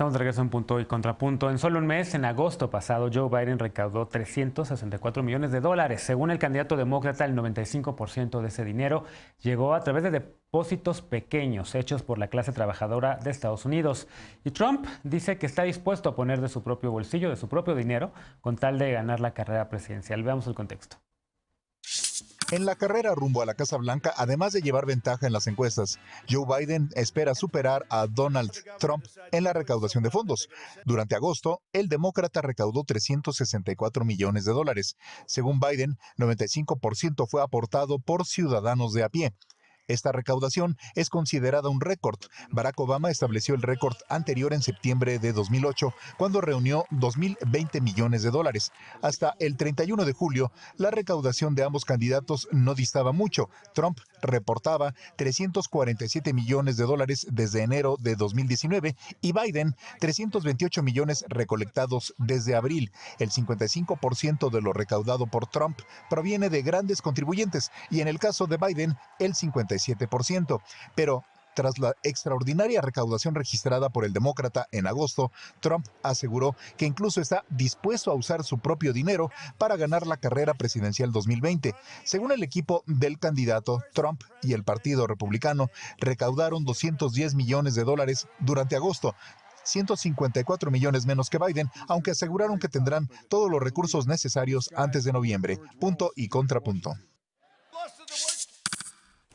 Estamos de regreso en Punto y Contrapunto. En solo un mes, en agosto pasado, Joe Biden recaudó $364 millones. Según el candidato demócrata, el 95% de ese dinero llegó a través de depósitos pequeños hechos por la clase trabajadora de Estados Unidos. Y Trump dice que está dispuesto a poner de su propio bolsillo, de su propio dinero, con tal de ganar la carrera presidencial. Veamos el contexto. En la carrera rumbo a la Casa Blanca, además de llevar ventaja en las encuestas, Joe Biden espera superar a Donald Trump en la recaudación de fondos. Durante agosto, el demócrata recaudó $364 millones. Según Biden, 95% fue aportado por ciudadanos de a pie. Esta recaudación es considerada un récord. Barack Obama estableció el récord anterior en septiembre de 2008, cuando reunió $2.020 millones. Hasta el 31 de julio, la recaudación de ambos candidatos no distaba mucho. Trump reportaba $347 millones desde enero de 2019 y Biden 328 millones recolectados desde abril. El 55% de lo recaudado por Trump proviene de grandes contribuyentes y en el caso de Biden, el 57%. Pero tras la extraordinaria recaudación registrada por el demócrata en agosto, Trump aseguró que incluso está dispuesto a usar su propio dinero para ganar la carrera presidencial 2020. Según el equipo del candidato, Trump y el Partido Republicano recaudaron $210 millones durante agosto. 154 millones menos que Biden, aunque aseguraron que tendrán todos los recursos necesarios antes de noviembre. Punto y contrapunto.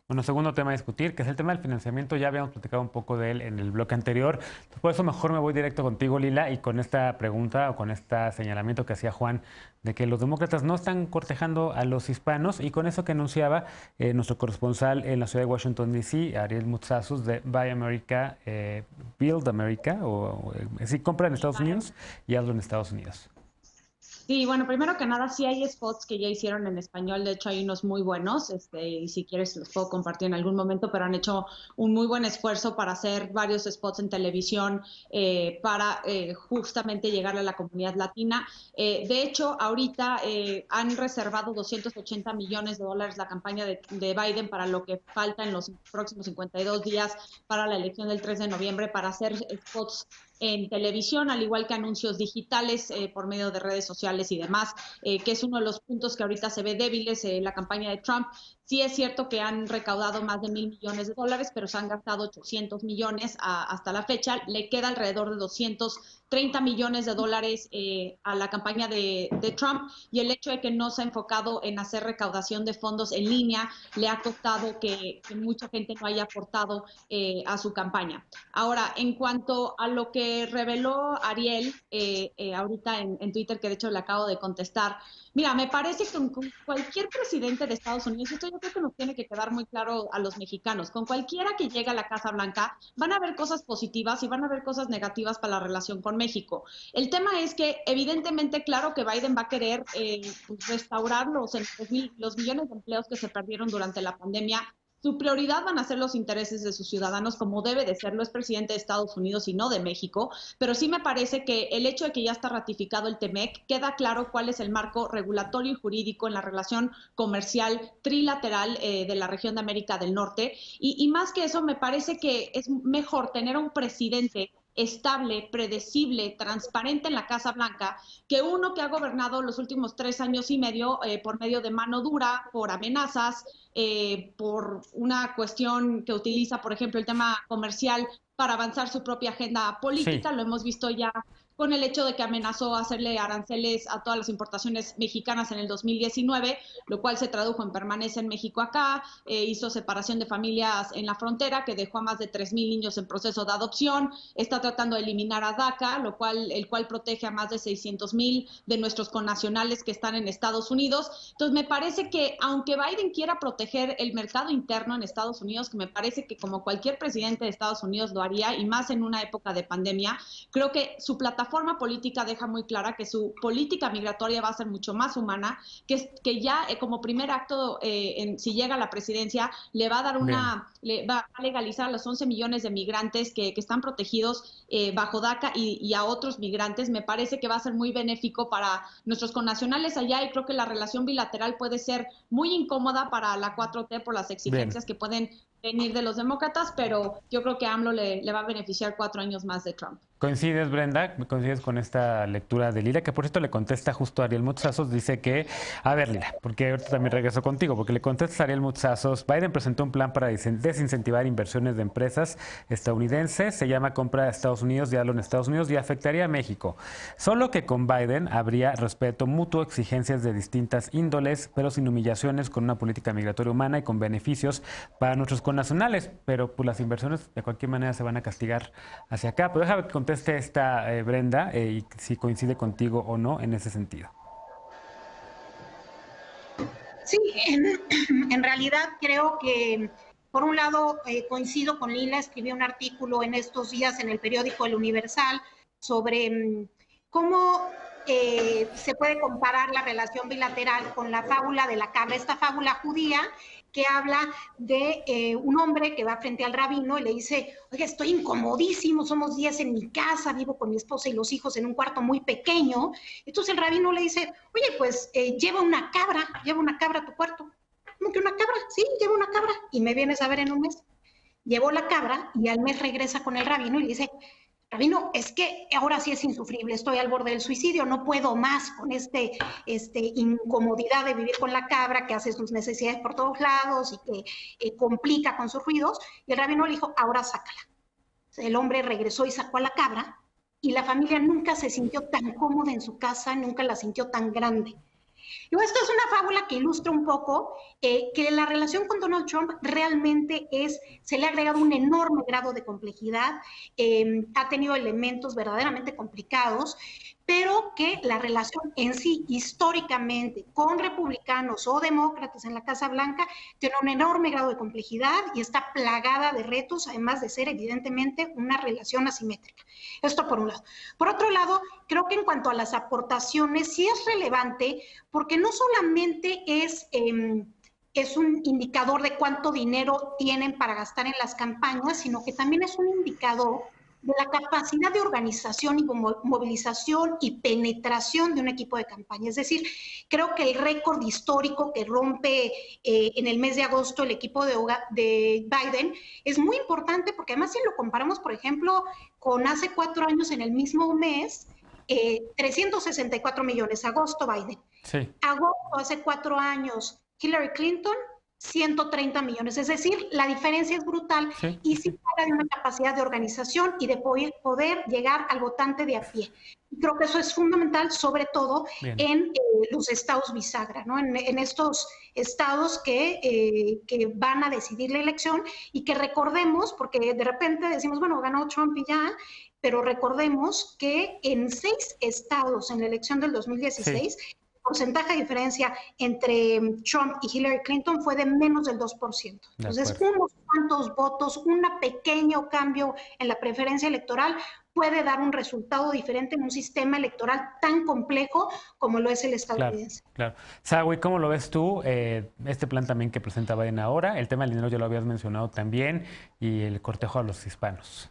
Bueno, segundo tema a discutir, que es el tema del financiamiento. Ya habíamos platicado un poco de él en el bloque anterior. Por eso mejor me voy directo contigo, Lila, y con esta pregunta o con este señalamiento que hacía Juan de que los demócratas no están cortejando a los hispanos, y con eso que anunciaba nuestro corresponsal en la ciudad de Washington, D.C., Ariel Mutsazus, de Buy America, Build America, sí, compra en Estados Unidos y hazlo en Estados Unidos. Sí, bueno, primero que nada, sí hay spots que ya hicieron en español. De hecho, hay unos muy buenos, y si quieres los puedo compartir en algún momento, pero han hecho un muy buen esfuerzo para hacer varios spots en televisión para justamente llegarle a la comunidad latina. De hecho, ahorita han reservado $280 millones la campaña de Biden para lo que falta en los próximos 52 días para la elección del 3 de noviembre para hacer spots en televisión, al igual que anuncios digitales por medio de redes sociales y demás, que es uno de los puntos que ahorita se ve débiles en la campaña de Trump. Sí es cierto que han recaudado más de $1,000 millones, pero se han gastado 800 millones hasta la fecha. Le queda alrededor de $230 millones a la campaña de Trump, y el hecho de que no se ha enfocado en hacer recaudación de fondos en línea le ha costado que mucha gente no haya aportado a su campaña. Ahora, en cuanto a lo que reveló Ariel ahorita en Twitter, que de hecho le acabo de contestar, mira, me parece que con cualquier presidente de Estados Unidos, esto yo creo que nos tiene que quedar muy claro a los mexicanos, con cualquiera que llegue a la Casa Blanca van a haber cosas positivas y van a haber cosas negativas para la relación con México. El tema es que evidentemente, claro que Biden va a querer restaurar los millones de empleos que se perdieron durante la pandemia. Su prioridad van a ser los intereses de sus ciudadanos, como debe de serlo. Es presidente de Estados Unidos y no de México, pero sí me parece que el hecho de que ya está ratificado el TEMEC, queda claro cuál es el marco regulatorio y jurídico en la relación comercial trilateral de la región de América del Norte, y más que eso, me parece que es mejor tener a un presidente estable, predecible, transparente en la Casa Blanca, que uno que ha gobernado los últimos 3 años y medio por medio de mano dura, por amenazas, por una cuestión que utiliza, por ejemplo, el tema comercial para avanzar su propia agenda política. Sí. Lo hemos visto ya con el hecho de que amenazó hacerle aranceles a todas las importaciones mexicanas en el 2019, lo cual se tradujo en permanencia en México acá, hizo separación de familias en la frontera, que dejó a más de 3,000 niños en proceso de adopción, está tratando de eliminar a DACA, el cual protege a más de 600,000 de nuestros connacionales que están en Estados Unidos. Entonces, me parece que, aunque Biden quiera proteger el mercado interno en Estados Unidos, que me parece que como cualquier presidente de Estados Unidos lo haría, y más en una época de pandemia, creo que su plataforma política deja muy clara que su política migratoria va a ser mucho más humana, que ya como primer acto, si llega a la presidencia, le va a legalizar a los 11 millones de migrantes que están protegidos bajo DACA y a otros migrantes. Me parece que va a ser muy benéfico para nuestros connacionales allá, y creo que la relación bilateral puede ser muy incómoda para la 4T por las exigencias que pueden venir de los demócratas, pero yo creo que a AMLO le va a beneficiar 4 años más de Trump. ¿Coincides, Brenda? ¿Coincides con esta lectura de Lila? Que por cierto le contesta justo a Ariel Mutsazos, dice que, a ver, Lila, porque ahorita también regreso contigo, porque le contesta a Ariel Mutsazos, Biden presentó un plan para desincentivar inversiones de empresas estadounidenses, se llama compra de Estados Unidos, diálogo en Estados Unidos y afectaría a México. Solo que con Biden habría respeto mutuo, exigencias de distintas índoles, pero sin humillaciones, con una política migratoria humana y con beneficios para nuestros connacionales, pero pues las inversiones de cualquier manera se van a castigar hacia acá. Pero déjame que conteste esta Brenda y si coincide contigo o no en ese sentido. Sí, en realidad creo que por un lado coincido con Lila, escribí un artículo en estos días en el periódico El Universal sobre cómo se puede comparar la relación bilateral con la fábula de la cabra, esta fábula judía que habla de un hombre que va frente al rabino y le dice, oye, estoy incomodísimo, somos 10 en mi casa, vivo con mi esposa y los hijos en un cuarto muy pequeño. Entonces el rabino le dice, oye, pues lleva una cabra a tu cuarto. ¿Cómo que una cabra? Sí, lleva una cabra y me vienes a ver en un mes. Llevó la cabra y al mes regresa con el rabino y le dice, rabino, es que ahora sí es insufrible, estoy al borde del suicidio, no puedo más con incomodidad de vivir con la cabra que hace sus necesidades por todos lados y que complica con sus ruidos. Y el rabino le dijo, ahora sácala. El hombre regresó y sacó a la cabra y la familia nunca se sintió tan cómoda en su casa, nunca la sintió tan grande. Y esta es una fábula que ilustra un poco que la relación con Donald Trump realmente se le ha agregado un enorme grado de complejidad, ha tenido elementos verdaderamente complicados, pero que la relación en sí, históricamente, con republicanos o demócratas en la Casa Blanca, tiene un enorme grado de complejidad y está plagada de retos, además de ser evidentemente una relación asimétrica. Esto por un lado. Por otro lado, creo que en cuanto a las aportaciones, sí es relevante, porque no solamente es un indicador de cuánto dinero tienen para gastar en las campañas, sino que también es un indicador de la capacidad de organización y movilización y penetración de un equipo de campaña. Es decir, creo que el récord histórico que rompe en el mes de agosto el equipo de Biden es muy importante, porque además si lo comparamos, por ejemplo, con hace 4 años en el mismo mes, 364 millones, agosto Biden. Sí. Agosto hace 4 años, Hillary Clinton, 130 millones. Es decir, la diferencia es brutal y sí habla de una capacidad de organización y de poder llegar al votante de a pie. Creo que eso es fundamental, sobre todo en los estados bisagra, ¿no? En estos estados que van a decidir la elección y que recordemos, porque de repente decimos, bueno, ganó Trump y ya, pero recordemos que en 6 estados en la elección del 2016, el porcentaje de diferencia entre Trump y Hillary Clinton fue de menos del 2%. Entonces, unos cuantos votos, un pequeño cambio en la preferencia electoral puede dar un resultado diferente en un sistema electoral tan complejo como lo es el estadounidense. Claro. Sawi, ¿cómo lo ves tú? Este plan también que presenta Biden ahora, el tema del dinero ya lo habías mencionado también, y el cortejo a los hispanos.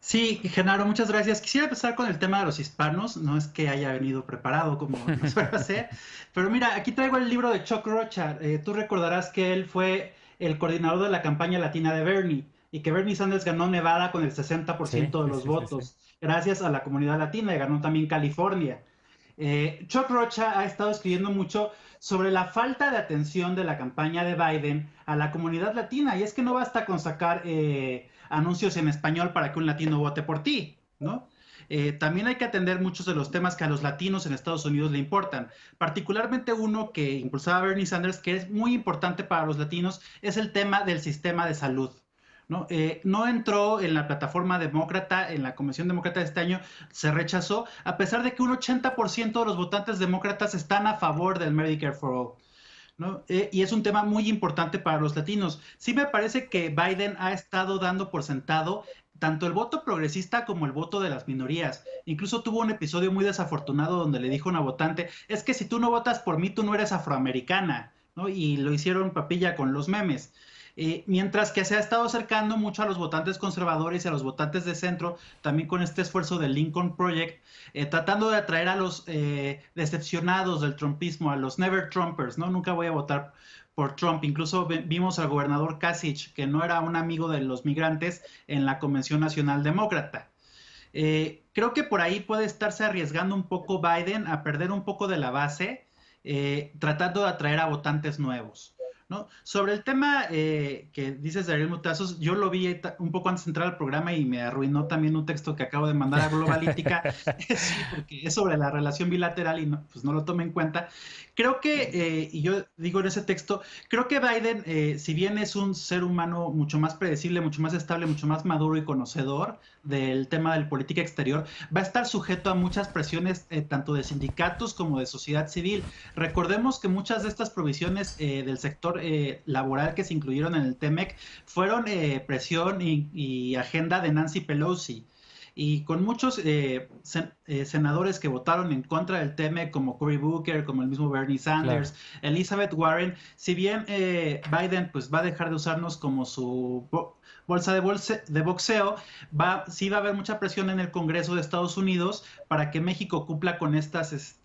Sí, Genaro, muchas gracias. Quisiera empezar con el tema de los hispanos. No es que haya venido preparado como lo suele hacer, pero mira, aquí traigo el libro de Chuck Rocha. Tú recordarás que él fue el coordinador de la campaña latina de Bernie y que Bernie Sanders ganó Nevada con el 60% de los votos, gracias a la comunidad latina, y ganó también California. Chuck Rocha ha estado escribiendo mucho sobre la falta de atención de la campaña de Biden a la comunidad latina, y es que no basta con sacar anuncios en español para que un latino vote por ti, ¿no? También hay que atender muchos de los temas que a los latinos en Estados Unidos le importan, particularmente uno que impulsaba Bernie Sanders, que es muy importante para los latinos, es el tema del sistema de salud. No entró en la plataforma demócrata, en la Convención Demócrata de este año, se rechazó, a pesar de que un 80% de los votantes demócratas están a favor del Medicare for All, ¿no? Y es un tema muy importante para los latinos. Sí me parece que Biden ha estado dando por sentado tanto el voto progresista como el voto de las minorías. Incluso tuvo un episodio muy desafortunado donde le dijo a una votante, es que si tú no votas por mí, tú no eres afroamericana, ¿no? Y lo hicieron papilla con los memes. Mientras que se ha estado acercando mucho a los votantes conservadores y a los votantes de centro, también con este esfuerzo del Lincoln Project, tratando de atraer a los decepcionados del trumpismo, a los never Trumpers, ¿no? Nunca voy a votar por Trump. Incluso vimos al gobernador Kasich, que no era un amigo de los migrantes, en la Convención Nacional Demócrata. Creo que por ahí puede estarse arriesgando un poco Biden a perder un poco de la base, tratando de atraer a votantes nuevos, ¿no? Sobre el tema que dices de Ariel Mutazos, yo lo vi un poco antes de entrar al programa y me arruinó también un texto que acabo de mandar a Globalítica, sí, porque es sobre la relación bilateral y no, pues no lo tomé en cuenta. Creo que, y yo digo en ese texto, creo que Biden, si bien es un ser humano mucho más predecible, mucho más estable, mucho más maduro y conocedor del tema de la política exterior, va a estar sujeto a muchas presiones, tanto de sindicatos como de sociedad civil. Recordemos que muchas de estas provisiones del sector laboral que se incluyeron en el TEMEC fueron presión y agenda de Nancy Pelosi. Y con muchos senadores que votaron en contra del TEMEC, como Cory Booker, como el mismo Bernie Sanders, claro, Elizabeth Warren, si bien Biden pues va a dejar de usarnos como su bolsa de boxeo, sí va a haber mucha presión en el Congreso de Estados Unidos para que México cumpla con estas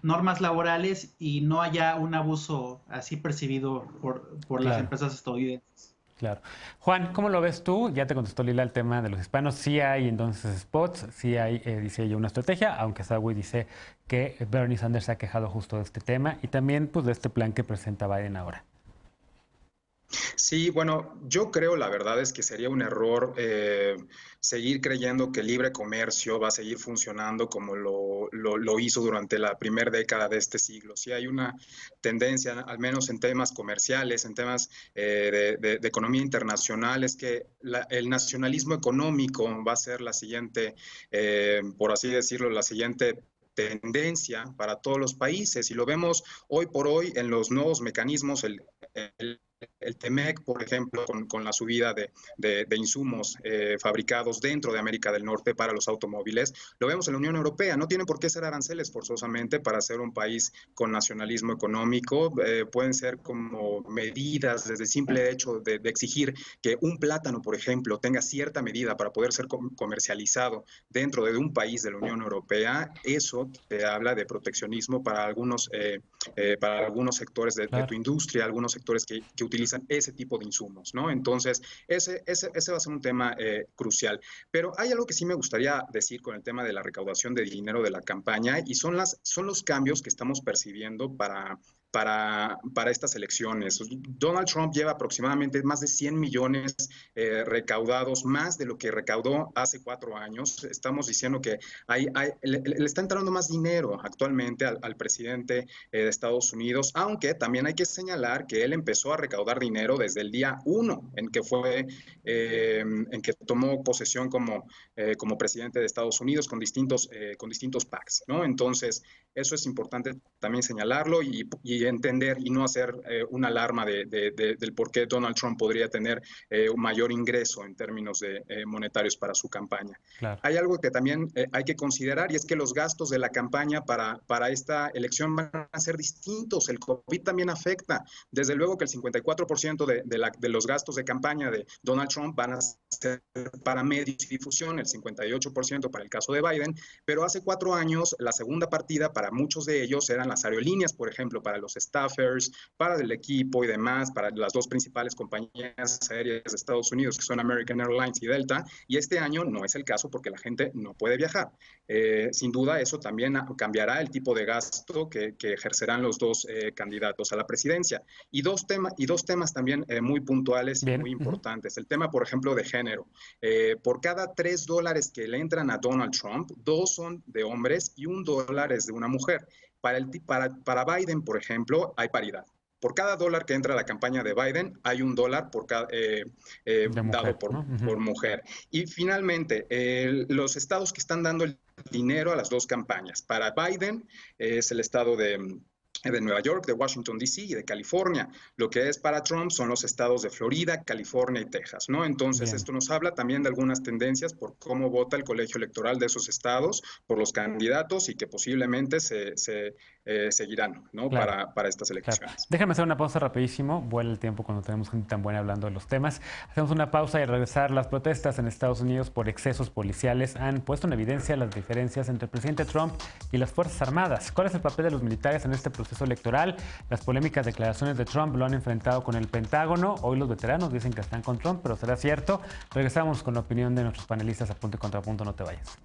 normas laborales y no haya un abuso así percibido por claro, las empresas estadounidenses. Claro. Juan, ¿cómo lo ves tú? Ya te contestó Lila el tema de los hispanos. Sí hay entonces spots, sí hay, dice ella, una estrategia, aunque Sawi dice que Bernie Sanders se ha quejado justo de este tema y también pues de este plan que presenta Biden ahora. Sí, bueno, yo creo, la verdad es que sería un error seguir creyendo que el libre comercio va a seguir funcionando como lo hizo durante la primera década de este siglo. Sí hay una tendencia, al menos en temas comerciales, en temas de economía internacional, es que el nacionalismo económico va a ser la siguiente, por así decirlo, la siguiente tendencia para todos los países, y lo vemos hoy por hoy en los nuevos mecanismos, el TEMEC, por ejemplo, con la subida de insumos fabricados dentro de América del Norte para los automóviles. Lo vemos en la Unión Europea. No tienen por qué ser aranceles forzosamente para ser un país con nacionalismo económico. Pueden ser como medidas desde el simple hecho de exigir que un plátano, por ejemplo, tenga cierta medida para poder ser comercializado dentro de un país de la Unión Europea. Eso te habla de proteccionismo para algunos sectores de tu industria, algunos sectores que utilizan ese tipo de insumos, ¿no? Entonces, ese va a ser un tema crucial. Pero hay algo que sí me gustaría decir con el tema de la recaudación de dinero de la campaña, y son los cambios que estamos percibiendo para estas elecciones. Donald Trump lleva aproximadamente más de 100 millones recaudados, más de lo que recaudó hace 4 años. Estamos diciendo que le está entrando más dinero actualmente al presidente de Estados Unidos, aunque también hay que señalar que él empezó a recaudar dinero desde el día 1 en que tomó posesión como presidente de Estados Unidos con distintos PACs, ¿no? Entonces, eso es importante también señalarlo y entender y no hacer una alarma del por qué Donald Trump podría tener un mayor ingreso en términos monetarios para su campaña. Claro. Hay algo que también hay que considerar, y es que los gastos de la campaña para esta elección van a ser distintos. El COVID también afecta. Desde luego que el 54% de los gastos de campaña de Donald Trump van a ser para medios y difusión, el 58% para el caso de Biden, pero hace 4 años la segunda partida para muchos de ellos eran las aerolíneas, por ejemplo, para los staffers, para el equipo y demás, para las 2 principales compañías aéreas de Estados Unidos, que son American Airlines y Delta, y este año no es el caso porque la gente no puede viajar. Sin duda, eso también cambiará el tipo de gasto que ejercerán los 2 candidatos a la presidencia. Y dos temas también muy puntuales y muy importantes. El tema, por ejemplo, de género. Por cada $3 que le entran a Donald Trump, 2 son de hombres y $1 es de una mujer. Para Biden, por ejemplo, hay paridad. Por cada $1 que entra a la campaña de Biden, hay $1 por dado por mujer. Y finalmente, los estados que están dando el dinero a las 2 campañas. Para Biden es el estado de Nueva York, de Washington, D.C. y de California. Lo que es para Trump son los estados de Florida, California y Texas, ¿no? Entonces, esto nos habla también de algunas tendencias por cómo vota el colegio electoral de esos estados, por los candidatos, y que posiblemente se seguirán, ¿no? Claro. Para estas Claro. elecciones. Déjame hacer una pausa rapidísimo. Vuela el tiempo cuando tenemos gente tan buena hablando de los temas. Hacemos una pausa y al regresar, las protestas en Estados Unidos por excesos policiales han puesto en evidencia las diferencias entre el presidente Trump y las Fuerzas Armadas. ¿Cuál es el papel de los militares en este proceso electoral? Las polémicas declaraciones de Trump lo han enfrentado con el Pentágono. Hoy los veteranos dicen que están con Trump, pero ¿será cierto? Regresamos con la opinión de nuestros panelistas a Punto y Contrapunto. No te vayas.